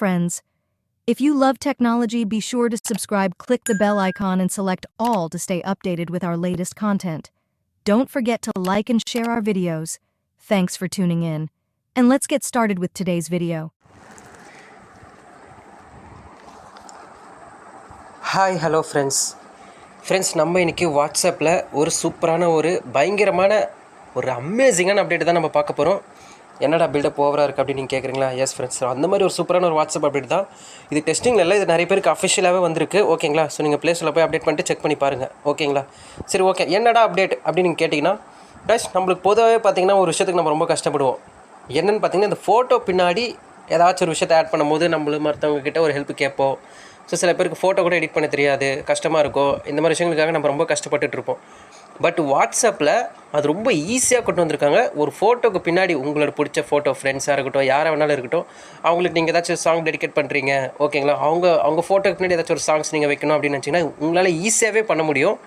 friends. If you love technology, be sure to subscribe, click the bell icon, and select all to stay updated with our latest content. Don't forget to like and share our videos. Thanks for tuning in. And let's get started with today's video. Hi hello friends நம்ம இன்றைக்கி வாட்ஸ்அப்பில் ஒரு சூப்பரான பயங்கரமான அமேசிங்கான update தான் நம்ம பார்க்க போகிறோம். என்னடா பில்டப் ஓவராக இருக்குது அப்படின்னு நீங்கள் கேட்குறீங்களா? எஸ் ஃப்ரெண்ட்ஸ், அந்த மாதிரி ஒரு சூப்பரான வாட்ஸ்அப் அப்டேட் தான் இது. டெஸ்டிங்கில் இல்லை, இது நிறைய பேருக்கு அஃபிஷியலாகவே வந்திருக்கு. ஓகேங்களா? ஸோ நீங்கள் ப்ளேஸில் போய் அப்டேட் பண்ணிட்டு செக் பண்ணி பாருங்கள். ஓகேங்களா? சரி, ஓகே. என்னடா அப்டேட் அப்படின்னு நீங்கள் கேட்டிங்கன்னா, கைஸ், நம்மளுக்கு பொதுவாகவே பார்த்திங்கன்னா ஒரு விஷயத்துக்கு நம்ம ரொம்ப கஷ்டப்படுவோம். என்னென்னு பார்த்தீங்கன்னா, இந்த ஃபோட்டோ பின்னாடி ஏதாச்சும் ஒரு விஷயத்தை ஆட் பண்ணும்போது நம்மளும் மற்றவங்க கிட்ட ஒரு ஹெல்ப் கேட்போம். ஸோ சில பேருக்கு ஃபோட்டோ கூட எடிட் பண்ண தெரியாது, கஷ்டமாக இருக்கும். இந்த மாதிரி விஷயங்களுக்காக நம்ம ரொம்ப கஷ்டப்பட்டுருப்போம். பட் வாட்ஸ்அப்பில் அது ரொம்ப ஈஸியாக கொண்டு வந்திருக்காங்க. ஒரு ஃபோட்டோக்கு பின்னாடி உங்களோட பிடிச்ச ஃபோட்டோ, ஃப்ரெண்ட்ஸாக இருக்கட்டும், யாராக வேணாலும் இருக்கட்டும், அவங்களுக்கு நீங்கள் ஏதாச்சும் சாங் டெடிகேட் பண்ணுறீங்க, ஓகேங்களா? அவங்க ஃபோட்டோக்கு பின்னாடி ஏதாச்சும் ஒரு சாங்ஸ் நீங்கள் வைக்கணும் அப்படின்னு நினச்சிங்கன்னா உங்களால் ஈஸியாகவே பண்ண முடியும்.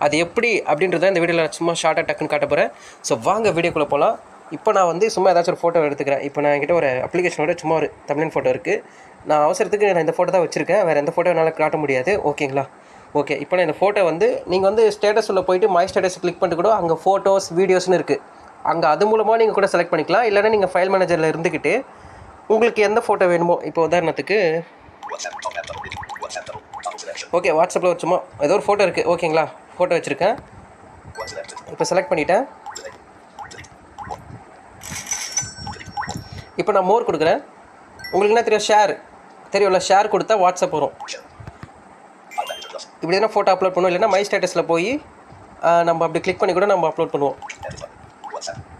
அது எப்படி அப்படின்றத இந்த வீடியோவில் சும்மா ஷார்ட்டாக டக்குன்னு காட்ட போகிறேன். ஸோ வாங்க வீடியோக்குள்ளே போகலாம். இப்போ நான் சும்மா ஏதாச்சும் ஒரு ஃபோட்டோ எடுத்துக்கிறேன். இப்போ நான் என்கிட்ட ஒரு அப்ளிகேஷனோட சும்மா ஒரு தமிழ் ஃபோட்டோ இருக்குது. நான் அவசரத்துக்கு நான் இந்த ஃபோட்டோ தான் வச்சுருக்கேன், வேறு எந்த ஃபோட்டோ என்னால் காட்ட முடியாது. ஓகேங்களா? ஓகே. இப்போ நான் இந்த ஃபோட்டோ நீங்கள் ஸ்டேட்டஸ் உள்ள போயிட்டு மை ஸ்டேட்டஸ் கிளிக் பண்ணிட்டு கூட அங்கே ஃபோட்டோஸ், வீடியோஸ்னு இருக்குது. அங்கே அது மூலமாக நீங்கள் கூட செலக்ட் பண்ணிக்கலாம். இல்லைன்னா நீங்கள் ஃபைல் மேனேஜரில் இருந்துக்கிட்டு உங்களுக்கு எந்த ஃபோட்டோ வேணுமோ, இப்போ உதாரணத்துக்கு ஓகே, வாட்ஸ்அப்பில் ஒரு சும்மா ஏதோ ஒரு ஃபோட்டோ இருக்குது. ஓகேங்களா? ஃபோட்டோ வச்சுருக்கேன். இப்போ செலக்ட் பண்ணிவிட்டேன். இப்போ நான் மோர் கொடுக்குறேன். உங்களுக்கு என்ன தெரியும்? தெரியும்ல, ஷேர் கொடுத்தா வாட்ஸ்அப் வரும். இப்படி தானே ஃபோட்டோ அப்லோட் பண்ணுவோம். இல்லைன்னா மை ஸ்டேட்டஸில் போய் நம்ம அப்படி கிளிக் பண்ணி கூட நம்ம அப்லோட் பண்ணுவோம்.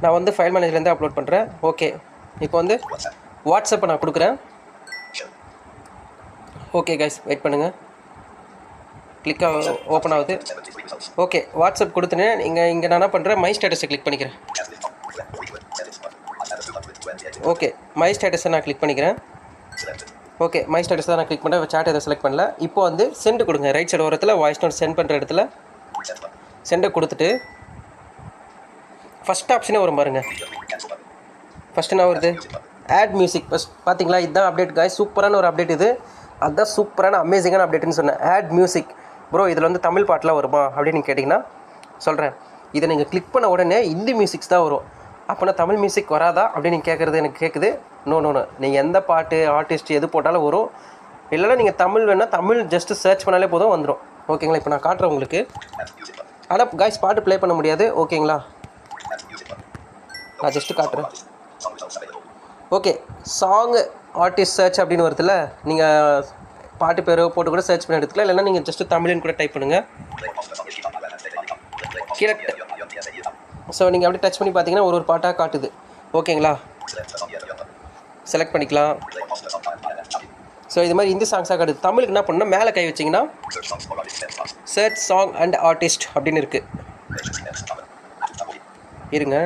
நான் ஃபைல் மேனேஜர்லேருந்து அப்லோட் பண்ணுறேன். ஓகே. இப்போ வாட்ஸ்அப்பை நான் கொடுக்குறேன். ஓகே கைஸ், வெயிட் பண்ணுங்கள். ஓப்பன் ஆகுது. ஓகே, வாட்ஸ்அப் கொடுத்துன்னு இங்கே நான் என்ன பண்ணுறேன், மை ஸ்டேட்டஸை கிளிக் பண்ணிக்கிறேன். ஓகே, மை ஸ்டேட்டஸை நான் கிளிக் பண்ணிக்கிறேன். ஓகே, மை ஸ்டேட்டஸ் தான் நான் கிளிக் பண்ணுறேன். சாட் எதை செலக்ட் பண்ணல. இப்போ சென்ட் கொடுங்க. ரைட் சைடு ஓரத்தில் வாய்ஸ் நோட் சென்ட் பண்ணுற இடத்துல சென்டை கொடுத்துட்டு ஃபஸ்ட் ஆப்ஷனே வரும் பாருங்கள். ஃபஸ்ட்டு என்ன வருது? Add music. ஃபஸ்ட் பார்த்தீங்களா? இதுதான் அப்டேட் காய்ஸ். சூப்பரான ஒரு அப்டேட் இது. அதுதான் சூப்பரான அமேசிங்கான அப்டேட்னு சொன்னேன். Add music. ப்ரோ, இதில் தமிழ் பாட்டெலாம் வருமா அப்படின்னு நீங்கள் கேட்டிங்கன்னா சொல்கிறேன். இதை நீங்கள் கிளிக் பண்ண உடனே ஹிந்தி மியூசிக்ஸ் தான் வரும். அப்போனா தமிழ் மியூசிக் வராதா அப்படின்னு நீங்கள் கேட்குறது எனக்கு கேட்குது. நோ, நீங்கள் எந்த பாட்டு, ஆர்டிஸ்ட் எது போட்டாலும் வரும். இல்லைனா நீங்கள் தமிழ் வேணால் தமிழ் ஜஸ்ட்டு சர்ச் பண்ணாலே போதும், வந்துடும். ஓகேங்களா? இப்போ நான் காட்டுறேன் உங்களுக்கு. ஆனால் காய்ஸ், பாட்டு ப்ளே பண்ண முடியாது. ஓகேங்களா? நான் ஜஸ்ட்டு காட்டுறேன். ஓகே, சாங் ஆர்டிஸ்ட் சர்ச் அப்படின்னு வருதுல்ல, நீங்கள் பாட்டு பேர் போட்டு கூட சர்ச் பண்ணி எடுத்துக்கலாம். இல்லைனா நீங்கள் ஜஸ்ட்டு தமிழ்னு கூட டைப் பண்ணுங்கள். கீழே ஸோ நீங்கள் அப்படியே டச் பண்ணி பார்த்தீங்கன்னா ஒரு பாட்டாக காட்டுது. ஓகேங்களா? செலக்ட் பண்ணிக்கலாம். ஸோ இது மாதிரி ஹிந்தி சாங்ஸாக காட்டுது. தமிழுக்கு என்ன பண்ணணும், மேலே கை வச்சிங்கன்னா சர்ச் சாங் அண்ட் ஆர்டிஸ்ட் அப்படின்னு இருக்குது. இருங்க.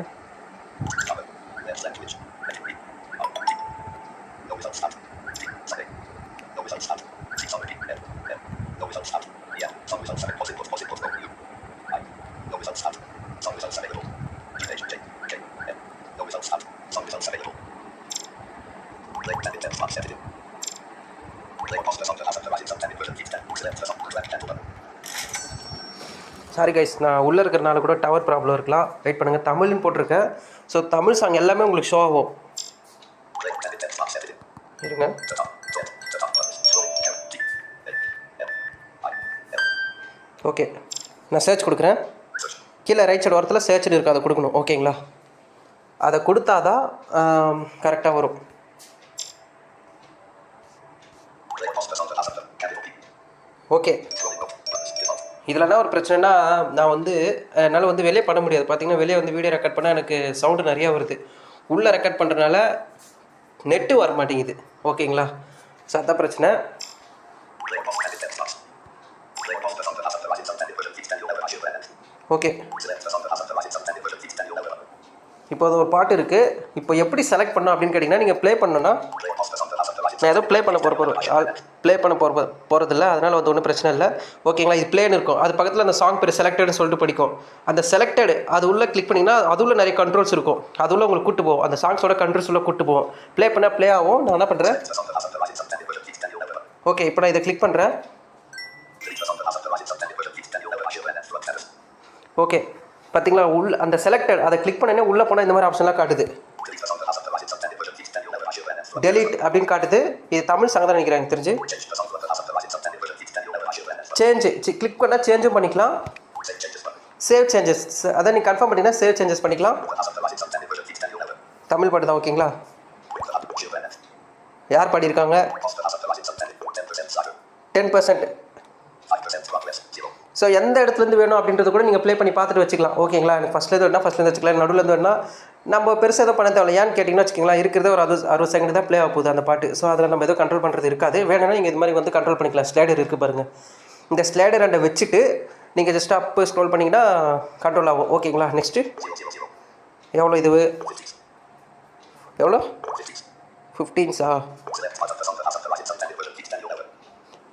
சாரி கைஸ், நான் உள்ளே இருக்கிறனால கூட டவர் ப்ராப்ளம் இருக்கலாம். வெயிட் பண்ணுங்கள். தமிழ்னு போட்டிருக்கேன். ஸோ தமிழ் சாங் எல்லாமே உங்களுக்கு ஷோ ஆகும். இருங்க. ஓகே, நான் சர்ச் கொடுக்குறேன். கீழே ரைட் சைடு ஓரத்தில் சர்ச்னு இருக்குது, அதை கொடுக்கணும். ஓகேங்களா? அதை கொடுத்தாதான் கரெக்டாக வரும். ஓகே, இதில் என்ன ஒரு பிரச்சனைனா, நான் என்னால் வெளியே பண்ண முடியாது. பார்த்தீங்கன்னா வெளியே வீடியோ ரெக்கார்ட் பண்ணால் எனக்கு சவுண்டு நிறையா வருது. உள்ளே ரெக்கார்ட் பண்ணுறதுனால நெட்டு வர மாட்டேங்குது. ஓகேங்களா? ஸோ அதான் பிரச்சனை. ஓகே, இப்போ அது ஒரு பாட்டு இருக்குது. இப்போ எப்படி செலக்ட் பண்ணோம் அப்படின்னு கேட்டிங்கன்னா, நீங்கள் ப்ளே பண்ணணுன்னா நான் எதுவும் ப்ளே பண்ண போகிறதில்ல, அதனால் ஒன்றும் பிரச்சனை இல்லை. ஓகேங்களா? இது ப்ளேன்னு இருக்கும். அது பக்கத்தில் அந்த சாங் பேர் செலக்டட்னு சொல்லிட்டு படிக்கும். அந்த செலக்டட் அது உள்ளே கிளிக் பண்ணிங்கன்னா அது உள்ள நிறைய கண்ட்ரோல்ஸ் இருக்கும். அது உள்ள உங்களுக்கு கூட்டு போகும். அந்த சாங்ஸோட கண்ட்ரோல்ஸ் உள்ள கூட்டு போகும். ப்ளே பண்ணால் ப்ளே ஆகும். நான் என்ன பண்ணுறேன், ஓகே, இப்போ நான் இதை கிளிக் பண்ணுறேன். ஓகே, பார்த்தீங்களா அந்த செலக்டட் அதை கிளிக் பண்ணனே உள்ளே போனால் இந்த மாதிரி ஆப்ஷன்லாம் காட்டுது. டெலிட் அப்படின்னு காட்டுது. இது தமிழ் சாங் தான் நினைக்கிறேன் எனக்கு தெரிஞ்சு. சேஞ்சு கிளிக் பண்ணால் சேஞ்சும் பண்ணிக்கலாம். சேவ் சேஞ்சஸ் அதான் நீங்கள் கன்ஃபார்ம் பண்ணிங்கன்னா சேவ் சேஞ்சஸ் பண்ணிக்கலாம். தமிழ் பாட்டு தான். ஓகேங்களா, யார் பாடியிருக்காங்க? 10%. ஸோ எந்த இடத்துலேருந்து வேணும் அப்படின்றது கூட நீங்கள் ப்ளே பண்ணி பார்த்துட்டு வச்சுக்கலாம். ஓகேங்களா, எனக்கு ஃபஸ்ட்லேருந்து வேணா ஃபஸ்ட்லேருந்து வச்சுக்கலாம், நடுவில் வேணா நம்ம பெருசாக எதுவும் பண்ண தேவை. ஏன்னு கேட்டிங்கன்னா வச்சுக்கிங்களா, இருக்கிறதே ஒரு 60 செகண்ட் தான் ப்ளே ஆக போகுது அந்த பாட்டு. ஸோ அதில் நம்ம எதுவும் கண்ட்ரோல் பண்ணுறது இருக்காது. வேணும்னா நீங்கள் இது மாதிரி வந்து கண்ட்ரோல் பண்ணிக்கலாம். ஸ்லைடர் இருக்குது பாருங்கள். இந்த ஸ்லைடர் அண்டை வச்சுட்டு நீங்கள் ஜஸ்ட் அப்பு ஸ்க்ரோல் பண்ணிங்கன்னா கண்ட்ரோல் ஆகும். ஓகேங்களா, நெக்ஸ்ட்டு எவ்வளோ இது எவ்வளோ 15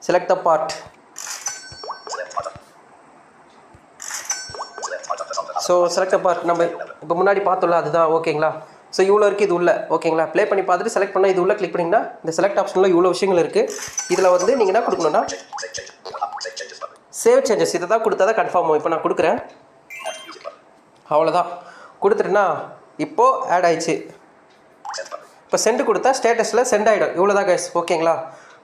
select the part. So select part நம்ம இப்போ முன்னாடி பார்த்தோம்ல அதுதான். ஓகேங்களா, ஸோ இவ்வளோ இருக்குது இது உள்ள. ஓகேங்களா, ப்ளே பண்ணி பார்த்துட்டு செலக்ட் பண்ணால் இது உள்ள கிளிக் பண்ணிங்கன்னா இந்த செலக்ட் ஆப்ஷனில் இவ்வளோ விஷயங்கள் இருக்குது. இதில் வந்து நீங்கள் என்ன கொடுக்கணும்னா சேவ் சேஞ்சஸ் இதை தான் கொடுத்தா தான் கன்ஃபார்ம் ஆகும். இப்போ நான் கொடுக்குறேன், அவ்வளோதான். கொடுத்துட்டேன்னா இப்போது ஆட் ஆயிடுச்சு. இப்போ சென்ட் கொடுத்தா ஸ்டேட்டஸில் சென்ட் ஆகிடும். இவ்வளோ தான் கைஸ். ஓகேங்களா,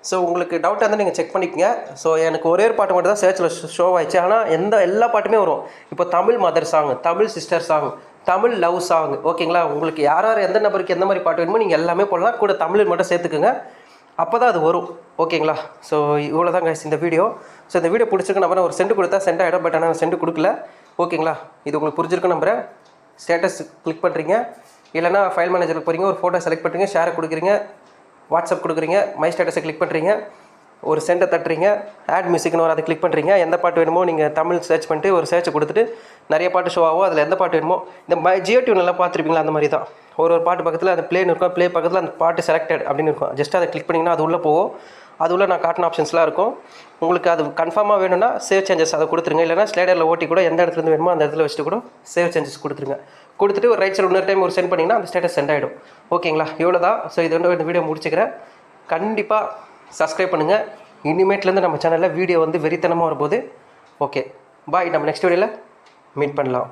ஸோ உங்களுக்கு டவுட்டாக இருந்தால் நீங்கள் செக் பண்ணிக்கங்க. ஸோ எனக்கு ஒரே ஒரு பாட்டு மட்டும் தான் சர்ச்சில் ஷோ ஆயிடுச்சு. ஆனால் எல்லா பாட்டுமே வரும். இப்போ Tamil mother song, Tamil sister song, Tamil love song. ஓகேங்களா, உங்களுக்கு யார் எந்த நபருக்கு எந்த மாதிரி பாட்டு வேணுமோ நீங்கள் எல்லாமே போடலாம். கூட தமிழ் மட்டும் சேர்த்துக்குங்க, அப்போ தான் அது வரும். ஓகேங்களா, ஸோ இவ்வளோ தான் கைஸ் இந்த வீடியோ. ஸோ இந்த வீடியோ பிடிச்சிருக்கு நம்புறேன். ஒரு சென்ட் கொடுத்தா சென்ட் ஆகிடும். பட் ஆனால் சென்ட் கொடுக்கல. ஓகேங்களா, இது உங்களுக்கு புரிஞ்சிருக்கு நம்புறேன். ஸ்டேட்டஸ் கிளிக் பண்ணுறீங்க, இல்லைனா ஃபைல் மேனேஜருக்கு போகிறீங்க, ஒரு ஃபோட்டோ செலக்ட் பண்ணுறீங்க, ஷேரை கொடுக்குறீங்க, வாட்ஸ்அப் கொடுக்குறீங்க, மை ஸ்டேட்டஸை கிளிக் பண்ணுறீங்க, ஒரு சென்டை தட்டுறீங்க, ஆட் மியூசிக்னு வர அதை கிளிக் பண்ணுறீங்க. எந்த பாட்டு வேணுமோ நீங்கள் தமிழ் சர்ச் பண்ணிட்டு ஒரு சர்ச்சை கொடுத்துட்டு நிறைய பாட்டு ஷோ ஆகும். அதில் எந்த பாட்டு வேணுமோ இந்த ஜியோ டியூன்லாம் பார்த்துருப்பீங்களா, அந்த மாதிரி தான். ஒரு பாட்டு பக்கத்தில் அந்த ப்ளேன்னு இருக்கும், ப்ளே பக்கத்தில் அந்த பாட்டு செலக்டட் அப்படின்னு இருக்கும். ஜஸ்ட் அதை கிளிக் பண்ணிங்கன்னா அது உள்ளே போகும். அது உள்ள நான் காட்டின ஆப்ஷன்ஸ்லாம் இருக்கும். உங்களுக்கு அது கன்ஃபார்மாக வேணும்னா சேவ் சேஞ்சஸ் அதை கொடுத்துருங்க. இல்லைனா ஸ்லைடரில் ஓட்டி கூட எந்த இடத்துலேருந்து வேணுமோ அந்த இடத்துல வச்சுட்டு கூட சேவ் சேஞ்சஸ் கொடுத்துருங்க. கொடுத்துட்டு ஒரு ரைட் சைடு இன்னொரு டைம் ஒரு சென்ட் பண்ணிங்கன்னா அந்த ஸ்டேட்டஸ் சென்ட் ஆகிடும். ஓகேங்களா, இவ்வளோ தான். ஸோ இது வந்து இந்த வீடியோ முடிச்சுக்கிறேன். கண்டிப்பாக சப்ஸ்கிரைப் பண்ணுங்கள். இனிமேட்லேருந்து நம்ம சேனலில் வீடியோ வந்து வெறித்தனமாக வரும்போது. ஓகே பாய், நம்ம நெக்ஸ்ட் வீடியோவில் மீட் பண்ணலாம்.